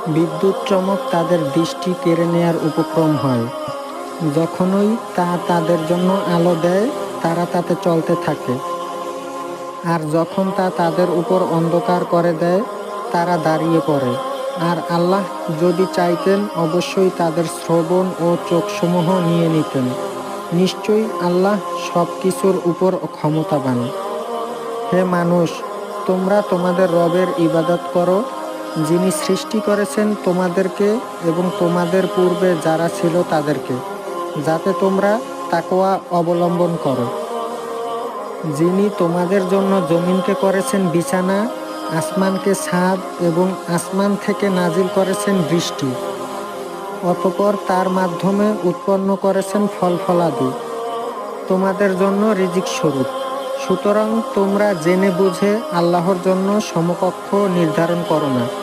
বিদ্যুৎ চমক তাদের দৃষ্টি কেড়ে নেয়ার উপক্রম হয়। যখনই তা তাদের জন্য আলো দেয়, তারা তাতে চলতে থাকে। আর যখন তা তাদের উপর অন্ধকার করে দেয়, তারা দাঁড়িয়ে পড়ে। আর আল্লাহ যদি চাইতেন অবশ্যই তাদের শ্রবণ ও চোখসমূহ নিয়ে নিতেন। নিশ্চয়ই আল্লাহ সব কিছুর উপর ক্ষমতাবান। হে মানুষ, তোমরা তোমাদের রবের ইবাদত করো, যিনি সৃষ্টি করেছেন তোমাদেরকে এবং তোমাদের পূর্বে যারা ছিল তাদেরকে, যাতে তোমরা তাকওয়া অবলম্বন করো। যিনি তোমাদের জন্য জমিনকে করেছেন বিছানা, আসমানকে ছাদ এবং আসমান থেকে নাজিল করেছেন বৃষ্টি। অতঃপর তার মাধ্যমে উৎপন্ন করেছেন ফল-ফলাদি তোমাদের জন্য রিজিক স্বরূপ। সুতরাং তোমরা জেনে বুঝে আল্লাহর জন্য সমকক্ষ নির্ধারণ করো না।